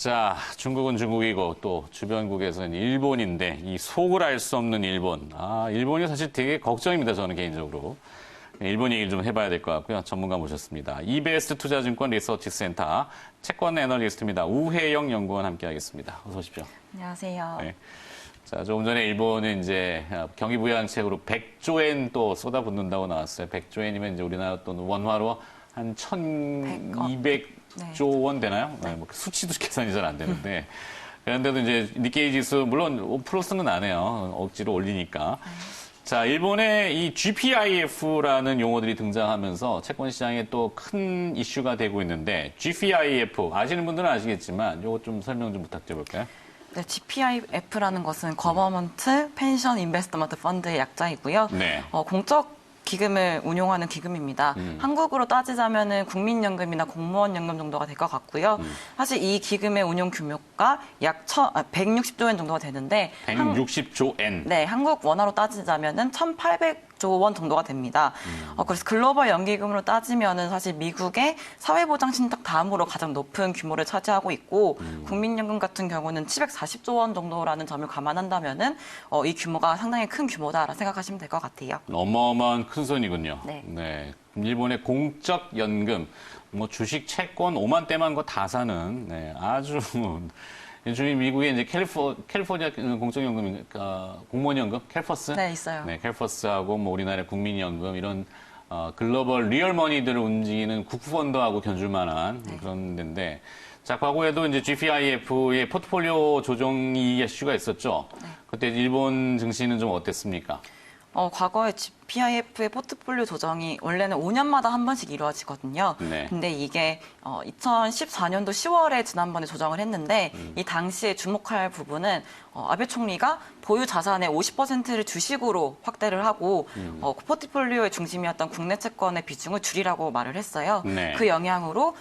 자, 중국은 중국이고 또 주변국에서는 일본인데 이 속을 알 수 없는 일본. 일본이 사실 되게 걱정입니다. 저는 개인적으로. 일본 얘기를 좀 해봐야 될 것 같고요. 전문가 모셨습니다. 이베스트 투자증권 리서치 센터 채권 애널리스트입니다. 우혜영 연구원 함께하겠습니다. 어서 오십시오. 안녕하세요. 네. 자, 조금 전에 일본은 이제 경기부양책으로 100조엔 또 쏟아붓는다고 나왔어요. 100조엔이면 이제 우리나라 돈 원화로 한 1,200조 원 되나요? 네. 뭐 수치도 계산이 잘 안 되는데. 그런데도 이제 니케이 지수 물론 5%는 안 해요. 억지로 올리니까. 자, 일본의 이 GPIF라는 용어들이 등장하면서 채권 시장에 또 큰 이슈가 되고 있는데 GPIF 아시는 분들은 아시겠지만 이거 좀 설명 좀 부탁드려볼까요? 네, GPIF라는 것은 Government Pension Investment Fund의 약자이고요. 네. 공적 기금을 운용하는 기금입니다. 한국으로 따지자면은 국민연금이나 공무원연금 정도가 될 것 같고요. 사실 이 기금의 운용 규모가 약 160조 엔 정도가 되는데 160조 엔. 네, 한국 원화로 따지자면은 1,800조 원 정도가 됩니다. 그래서 글로벌 연기금으로 따지면은 사실 미국의 사회보장 신탁 다음으로 가장 높은 규모를 차지하고 있고 국민연금 같은 경우는 740조 원 정도라는 점을 감안한다면은 이 규모가 상당히 큰 규모다라고 생각하시면 될 것 같아요. 어마어마한 큰 손이군요. 네. 일본의 공적 연금, 뭐 주식, 채권, 오만 떼만 거 다 사는 아주 요즘 미국의 이제 캘리포니아 공적연금, 공무원연금, 캘퍼스? 네, 있어요. 네, 캘퍼스하고 뭐 우리나라의 국민연금 이런 글로벌 리얼머니들을 움직이는 국부펀드하고 견줄만한 그런 데인데. 자, 과거에도 이제 GPIF의 포트폴리오 조정이 이슈가 있었죠. 그때 일본 증시는 좀 어땠습니까? 과거에 GPIF의 포트폴리오 조정이 원래는 5년마다 한 번씩 이루어지거든요. 네. 근데 이게 2014년도 10월에 지난번에 조정을 했는데 이 당시에 주목할 부분은 아베 총리가 보유 자산의 50%를 주식으로 확대를 하고 포트폴리오의 중심이었던 국내 채권의 비중을 줄이라고 말을 했어요. 네. 그 영향으로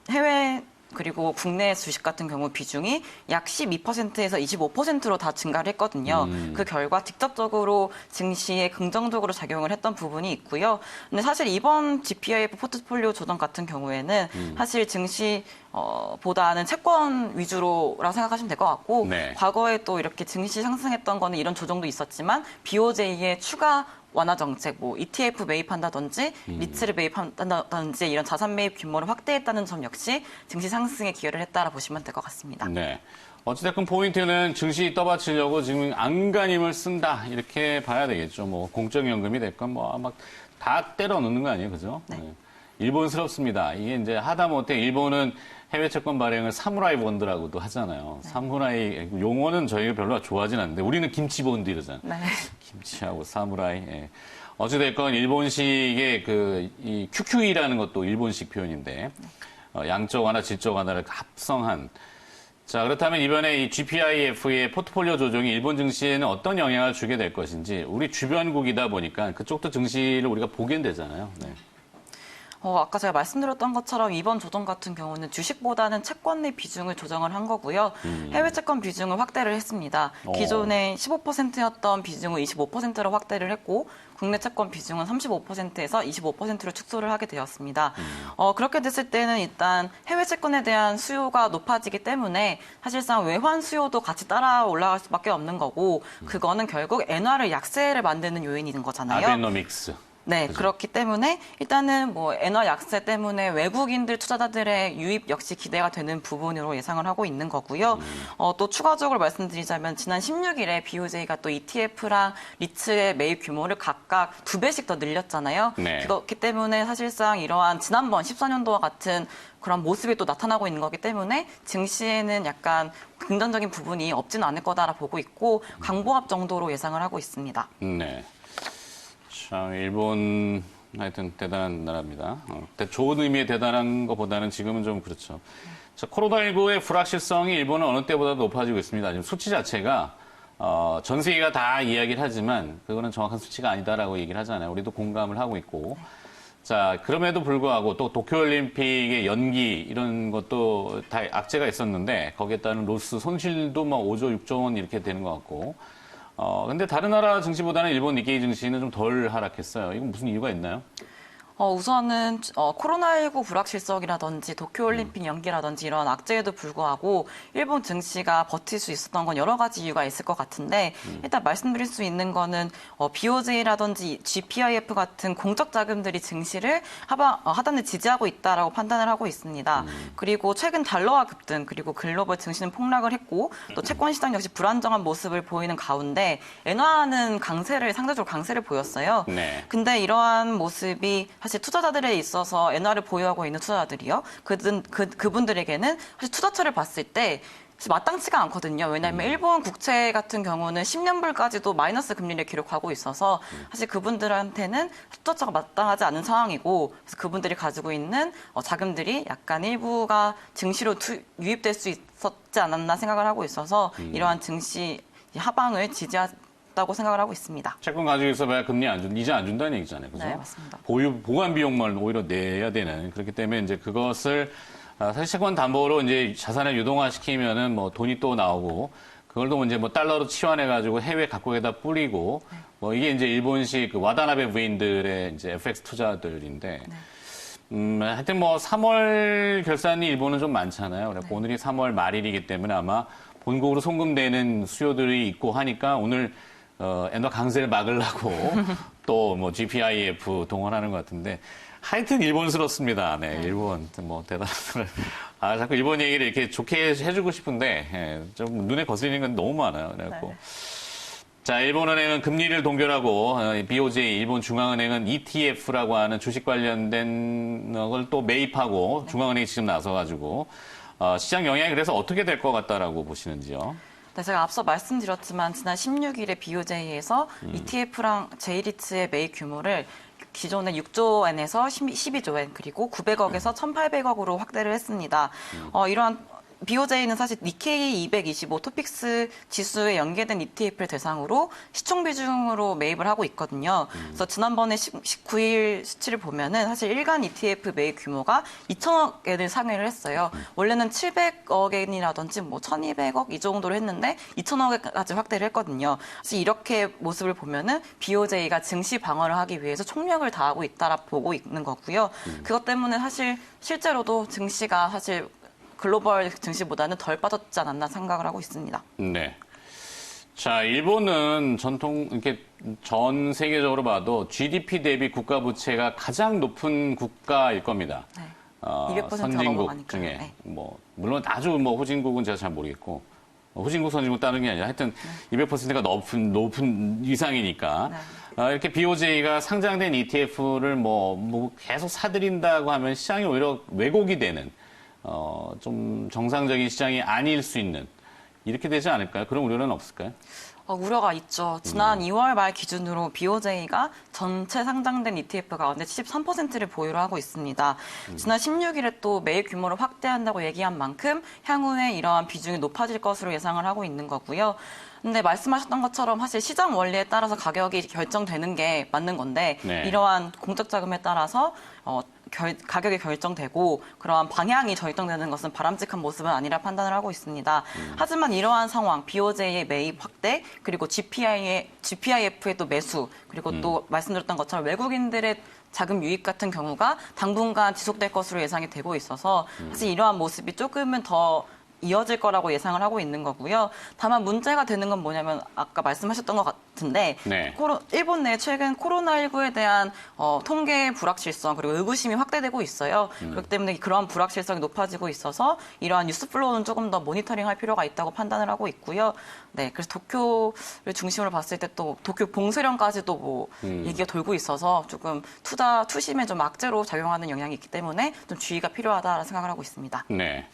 해외 그리고 국내 주식 같은 경우 비중이 약 12%에서 25%로 다 증가를 했거든요. 그 결과 직접적으로 증시에 긍정적으로 작용을 했던 부분이 있고요. 근데 사실 이번 GPIF 포트폴리오 조정 같은 경우에는 사실 증시 보다는 채권 위주로라고 생각하시면 될 것 같고 네. 과거에 또 이렇게 증시 상승했던 거는 이런 조정도 있었지만 BOJ의 추가 완화 정책, 뭐 ETF 매입한다든지 리츠를 매입한다든지 이런 자산 매입 규모를 확대했다는 점 역시 증시 상승에 기여를 했다라 보시면 될 것 같습니다. 네. 어찌됐건 포인트는 증시 떠받치려고 지금 안간힘을 쓴다 이렇게 봐야 되겠죠. 뭐 공적연금이 됐건 뭐 막 다 때려 넣는 거 아니에요, 그죠? 네. 일본스럽습니다. 이게 이제 하다못해 일본은 해외 채권 발행을 사무라이 본드라고도 하잖아요. 사무라이 용어는 저희가 별로 좋아하진 않는데 우리는 김치 본드 이러잖아요. 네. 김치하고 사무라이. 예. 어찌됐건 일본식의 이 QQE라는 것도 일본식 표현인데 양적 완화, 질적 완화를 합성한. 자, 그렇다면 이번에 이 GPIF의 포트폴리오 조정이 일본 증시에는 어떤 영향을 주게 될 것인지 우리 주변국이다 보니까 그쪽도 증시를 우리가 보게 되잖아요. 네. 아까 제가 말씀드렸던 것처럼 이번 조정 같은 경우는 주식보다는 채권 내 비중을 조정을 한 거고요. 해외 채권 비중을 확대를 했습니다. 기존에 15%였던 비중을 25%로 확대를 했고 국내 채권 비중은 35%에서 25%로 축소를 하게 되었습니다. 그렇게 됐을 때는 일단 해외 채권에 대한 수요가 높아지기 때문에 사실상 외환 수요도 같이 따라 올라갈 수밖에 없는 거고 그거는 결국 엔화를 약세를 만드는 요인이 있는 거잖아요. 아베노믹스. 네, 그죠? 그렇기 때문에 일단은 뭐 엔화 약세 때문에 외국인들 투자자들의 유입 역시 기대가 되는 부분으로 예상을 하고 있는 거고요. 또 추가적으로 말씀드리자면 지난 16일에 BOJ가 또 ETF랑 리츠의 매입 규모를 각각 2배씩 더 늘렸잖아요. 네. 그렇기 때문에 사실상 이러한 지난번 14년도와 같은 그런 모습이 또 나타나고 있는 거기 때문에 증시에는 약간 긍정적인 부분이 없지는 않을 거다라 보고 있고 강보합 정도로 예상을 하고 있습니다. 네. 참, 일본, 하여튼 대단한 나라입니다. 좋은 의미의 대단한 것보다는 지금은 좀 그렇죠. 자, 코로나19의 불확실성이 일본은 어느 때보다도 높아지고 있습니다. 지금 수치 자체가, 전 세계가 다 이야기를 하지만, 그거는 정확한 수치가 아니다라고 얘기를 하잖아요. 우리도 공감을 하고 있고. 자, 그럼에도 불구하고 또 도쿄올림픽의 연기, 이런 것도 다 악재가 있었는데, 거기에 따른 로스 손실도 뭐 5조, 6조 원 이렇게 되는 것 같고, 근데 다른 나라 증시보다는 일본 니케이 증시는 좀 덜 하락했어요. 이건 무슨 이유가 있나요? 우선은 코로나19 불확실성이라든지 도쿄올림픽 연기라든지 이런 악재에도 불구하고 일본 증시가 버틸 수 있었던 건 여러 가지 이유가 있을 것 같은데 일단 말씀드릴 수 있는 거는 BOJ라든지 GPIF 같은 공적 자금들이 증시를 하단에 지지하고 있다라고 판단을 하고 있습니다. 그리고 최근 달러화 급등 그리고 글로벌 증시는 폭락을 했고 또 채권 시장 역시 불안정한 모습을 보이는 가운데 엔화는 상대적으로 강세를 보였어요. 네. 근데 이러한 모습이 사실 투자자들에 있어서 엔화를 보유하고 있는 투자자들이요. 그분들에게는 사실 투자처를 봤을 때 마땅치가 않거든요. 왜냐하면 일본 국채 같은 경우는 10년불까지도 마이너스 금리를 기록하고 있어서 사실 그분들한테는 투자처가 마땅하지 않은 상황이고 그래서 그분들이 가지고 있는 자금들이 약간 일부가 증시로 유입될 수 있었지 않았나 생각을 하고 있어서 이러한 증시 하방을 지지하다고 생각을 하고 있습니다. 채권 가지고 있어봐야 금리 이자 안 준다는 얘기잖아요. 그죠? 네, 맞습니다. 보관 비용만 오히려 내야 되는. 그렇기 때문에 이제 그것을 사실 채권 담보로 이제 자산을 유동화시키면은 뭐 돈이 또 나오고 그걸 또 이제 뭐 달러로 치환해가지고 해외 각국에다 뿌리고 뭐 이게 이제 일본식 그 와다나베 부인들의 이제 FX 투자들인데 하여튼 뭐 3월 결산이 일본은 좀 많잖아요. 그래서 오늘이 3월 말일이기 때문에 아마 본국으로 송금되는 수요들이 있고 하니까 오늘 엔화 강세를 막으려고 또 뭐 GPIF 동원하는 것 같은데 하여튼 일본스럽습니다. 네, 일본 뭐 대단한. 자꾸 일본 얘기를 이렇게 좋게 해주고 싶은데 좀 눈에 거슬리는 건 너무 많아요. 그래갖고. 네. 자, 일본은행은 금리를 동결하고 BOJ 일본 중앙은행은 ETF라고 하는 주식 관련된 걸 또 매입하고 중앙은행이 지금 나서가지고 시장 영향이 그래서 어떻게 될 것 같다라고 보시는지요? 네, 제가 앞서 말씀드렸지만 지난 16일에 BOJ에서 ETF랑 J리츠의 매입 규모를 기존의 6조 엔에서 12조 엔 그리고 900억에서 1,800억으로 확대를 했습니다. 이러한 BOJ는 사실 니케이 225 토픽스 지수에 연계된 ETF를 대상으로 시총 비중으로 매입을 하고 있거든요. 그래서 지난번에 19일 수치를 보면은 사실 일간 ETF 매입 규모가 2천억 엔을 상회를 했어요. 원래는 700억 엔이라든지 뭐 1,200억 이 정도로 했는데 2천억까지 확대를 했거든요. 그래서 이렇게 모습을 보면은 BOJ가 증시 방어를 하기 위해서 총력을 다하고 있다라 보고 있는 거고요. 그것 때문에 사실 실제로도 증시가 사실 글로벌 증시보다는 덜 빠졌지 않았나 생각을 하고 있습니다. 네. 자, 일본은 이렇게 전 세계적으로 봐도 GDP 대비 국가 부채가 가장 높은 국가일 겁니다. 네. 200%가 선진국 넘어가니까요. 중에. 네. 뭐, 물론 아주 뭐 후진국은 제가 잘 모르겠고, 후진국, 선진국 따는 게 아니라 하여튼 200%가 높은 이상이니까. 네. 이렇게 BOJ가 상장된 ETF를 뭐 계속 사들인다고 하면 시장이 오히려 왜곡이 되는 좀 정상적인 시장이 아닐 수 있는 이렇게 되지 않을까요? 그런 우려는 없을까요? 우려가 있죠. 지난 2월 말 기준으로 BOJ가 전체 상장된 ETF 가운데 73%를 보유를 하고 있습니다. 지난 16일에 또 매입 규모를 확대한다고 얘기한 만큼 향후에 이러한 비중이 높아질 것으로 예상을 하고 있는 거고요. 근데 말씀하셨던 것처럼 사실 시장 원리에 따라서 가격이 결정되는 게 맞는 건데 네. 이러한 공적 자금에 따라서 가격이 결정되고 그러한 방향이 결정되는 것은 바람직한 모습은 아니라 판단을 하고 있습니다. 하지만 이러한 상황, BOJ의 매입 확대, 그리고 GPIF의 또 매수, 그리고 또 말씀드렸던 것처럼 외국인들의 자금 유입 같은 경우가 당분간 지속될 것으로 예상이 되고 있어서 사실 이러한 모습이 조금은 더 이어질 거라고 예상을 하고 있는 거고요. 다만 문제가 되는 건 뭐냐면 아까 말씀하셨던 것 같은데 네. 일본 내 최근 코로나19에 대한 통계 불확실성 그리고 의구심이 확대되고 있어요. 그렇기 때문에 그러한 불확실성이 높아지고 있어서 이러한 뉴스 플로우는 조금 더 모니터링할 필요가 있다고 판단을 하고 있고요. 네, 그래서 도쿄를 중심으로 봤을 때 또 도쿄 봉쇄령까지도 뭐 얘기가 돌고 있어서 조금 투심에 좀 악재로 작용하는 영향이 있기 때문에 좀 주의가 필요하다라는 생각을 하고 있습니다. 네.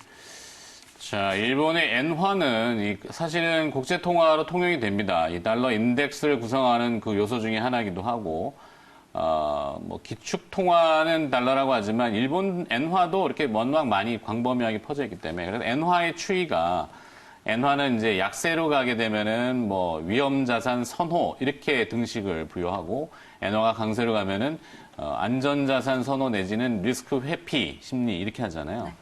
자, 일본의 엔화는 사실은 국제 통화로 통용이 됩니다. 이 달러 인덱스를 구성하는 그 요소 중에 하나이기도 하고, 뭐 기축 통화는 달러라고 하지만 일본 엔화도 이렇게 워낙 많이 광범위하게 퍼져 있기 때문에 그래서 엔화의 추이가 엔화는 이제 약세로 가게 되면은 뭐 위험 자산 선호 이렇게 등식을 부여하고 엔화가 강세로 가면은 안전 자산 선호 내지는 리스크 회피 심리 이렇게 하잖아요. 네.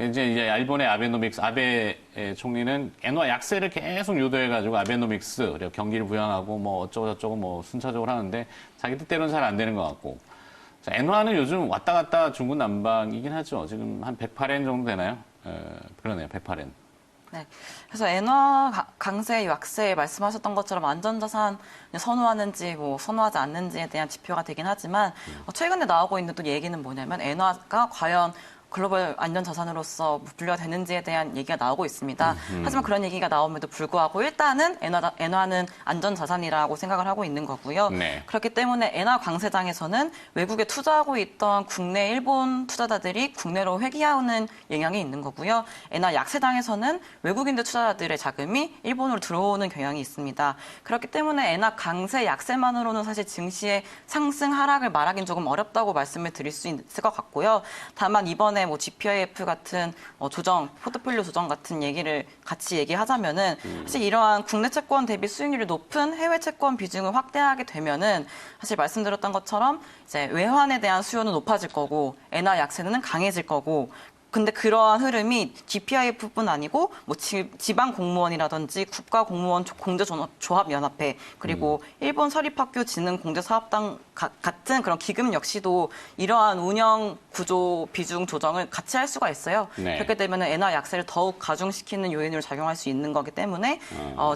이제 일본의 아베노믹스, 아베 총리는 엔화 약세를 계속 유도해가지고 아베노믹스, 그리고 경기를 부양하고 뭐 어쩌고 저쩌고 뭐 순차적으로 하는데 자기 뜻대로는 잘 안 되는 것 같고. 자, 엔화는 요즘 왔다 갔다 중구난방이긴 하죠. 지금 한 108엔 정도 되나요? 그러네요. 108엔. 네. 그래서 엔화 강세, 약세 말씀하셨던 것처럼 안전자산 선호하는지 뭐 선호하지 않는지에 대한 지표가 되긴 하지만 최근에 나오고 있는 또 얘기는 뭐냐면 엔화가 과연 글로벌 안전자산으로서 분류가 되는지에 대한 얘기가 나오고 있습니다. 하지만 그런 얘기가 나옴에도 불구하고 일단은 엔화는 안전자산이라고 생각을 하고 있는 거고요. 네. 그렇기 때문에 엔화 강세장에서는 외국에 투자하고 있던 국내 일본 투자자들이 국내로 회귀하는 영향이 있는 거고요. 엔화 약세장에서는 외국인들 투자자들의 자금이 일본으로 들어오는 경향이 있습니다. 그렇기 때문에 엔화 강세, 약세만으로는 사실 증시의 상승, 하락을 말하기는 조금 어렵다고 말씀을 드릴 수 있을 것 같고요. 다만 이번에 뭐 GPIF 같은 조정, 포트폴리오 조정 같은 얘기를 같이 얘기하자면은 사실 이러한 국내 채권 대비 수익률이 높은 해외 채권 비중을 확대하게 되면은 사실 말씀드렸던 것처럼 이제 외환에 대한 수요는 높아질 거고 엔화 약세는 강해질 거고 근데 그러한 흐름이 GPIF뿐 아니고 뭐 지방 공무원이라든지 국가 공무원 공제조합 연합회 그리고 일본 사립학교 진흥 공제사업당 같은 그런 기금 역시도 이러한 운영 구조 비중 조정을 같이 할 수가 있어요. 네. 그렇게 되면 엔화 약세를 더욱 가중시키는 요인으로 작용할 수 있는 거기 때문에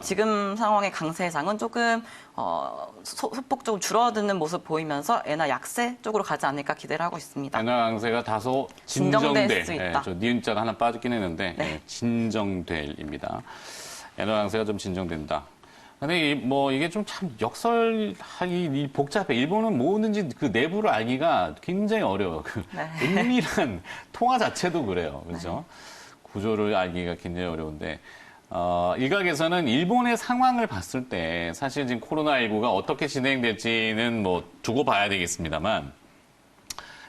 지금 상황의 강세장은 조금 소폭적으로 줄어드는 모습 보이면서 엔화 약세 쪽으로 가지 않을까 기대를 하고 있습니다. 엔화 강세가 다소 진정될 수 있다. 저 니은자가 하나 빠지긴 했는데 네. 진정될입니다. 엔화 강세가 좀 진정된다. 근데 이게 좀 참 역설하기 복잡해. 일본은 뭐든지 그 내부를 알기가 굉장히 어려워요. 그 네. 은밀한 통화 자체도 그래요. 그렇죠? 구조를 알기가 굉장히 어려운데 일각에서는 일본의 상황을 봤을 때 사실 지금 코로나19가 어떻게 진행될지는 뭐 두고 봐야 되겠습니다만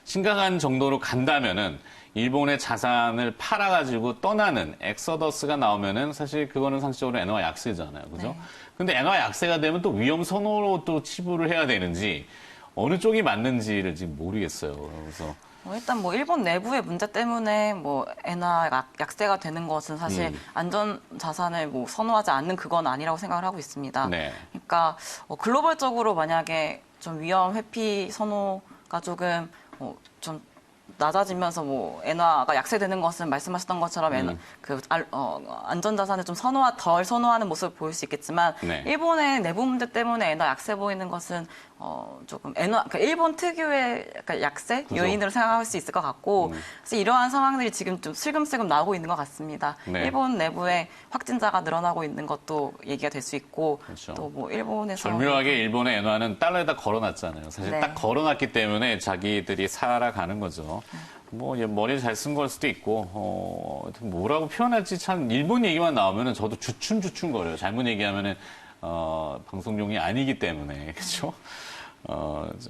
심각한 정도로 간다면은 일본의 자산을 팔아가지고 떠나는 엑서더스가 나오면은 사실 그거는 상식적으로 엔화 약세잖아요. 그죠? 네. 근데 엔화 약세가 되면 또 위험 선호로 또 치부를 해야 되는지 어느 쪽이 맞는지를 지금 모르겠어요. 그래서 일단 뭐 일본 내부의 문제 때문에 뭐 엔화 약세가 되는 것은 사실 안전 자산을 뭐 선호하지 않는 그건 아니라고 생각을 하고 있습니다. 네. 그러니까 글로벌적으로 만약에 좀 위험 회피 선호가 조금 좀 낮아지면서 뭐 엔화가 약세되는 것은 말씀하셨던 것처럼 안전자산을 좀 덜 선호하는 모습을 보일 수 있겠지만 네. 일본의 내부 문제 때문에 엔화 약세 보이는 것은 조금 그러니까 일본 특유의 약간 약세 구조. 요인으로 생각할 수 있을 것 같고 그래서 이러한 상황들이 지금 좀 슬금슬금 나오고 있는 것 같습니다. 네. 일본 내부에 확진자가 늘어나고 있는 것도 얘기가 될 수 있고 그렇죠. 또 뭐 일본에서 절묘하게 일본의 엔화는 달러에다 걸어놨잖아요. 사실 네. 딱 걸어놨기 때문에 자기들이 살아가는 거죠. 뭐 머리 잘 쓴 걸 수도 있고 뭐라고 표현할지 참 일본 얘기만 나오면은 저도 주춤주춤 거려요. 잘못 얘기하면은 방송용이 아니기 때문에 그렇죠.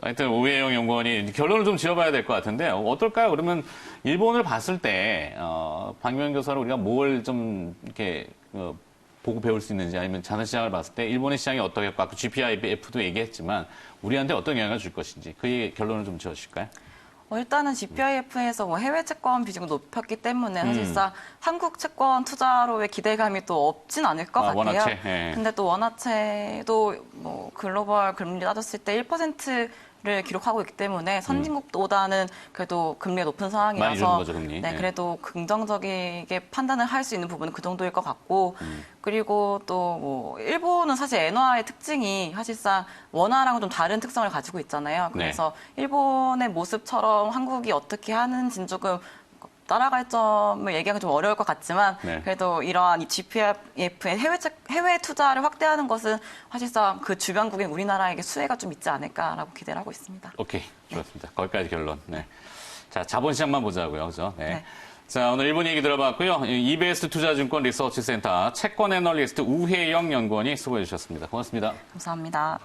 하여튼 오해영 연구원이 결론을 좀 지어봐야 될 것 같은데 어떨까요? 그러면 일본을 봤을 때 박명 교사로 우리가 뭘 좀 이렇게 보고 배울 수 있는지 아니면 자산시장을 봤을 때 일본의 시장이 어떻게 아까 GPIF도 얘기했지만 우리한테 어떤 영향을 줄 것인지 그 결론을 좀 지어주실까요? 일단은 GPIF에서 뭐 해외 채권 비중을 높였기 때문에 사실상 한국 채권 투자로의 기대감이 또 없진 않을 것 같아요. 원화채. 예. 근데 또 원화채도 뭐 글로벌 금리 따졌을 때 1%를 기록하고 있기 때문에 선진국보다는 그래도 금리가 높은 많이 주는 상황이라서 거죠, 금리. 네, 예. 그래도 긍정적이게 판단을 할 수 있는 부분은 그 정도일 것 같고 그리고 또 뭐 일본은 사실 엔화의 특징이 사실상 원화랑은 좀 다른 특성을 가지고 있잖아요. 그래서 일본의 모습처럼 한국이 어떻게 하는지는 조금 따라갈 점을 얘기하기 좀 어려울 것 같지만 네. 그래도 이러한 이 GPIF의 해외 투자를 확대하는 것은 사실상 그 주변국인 우리나라에게 수혜가 좀 있지 않을까라고 기대를 하고 있습니다. 오케이, 좋습니다. 거기까지 결론. 네. 자, 자본시장만 보자고요. 그죠? 네. 네. 자, 오늘 일본 얘기 들어봤고요. EBS 투자증권 리서치센터 채권 애널리스트 우혜영 연구원이 수고해 주셨습니다. 고맙습니다. 감사합니다.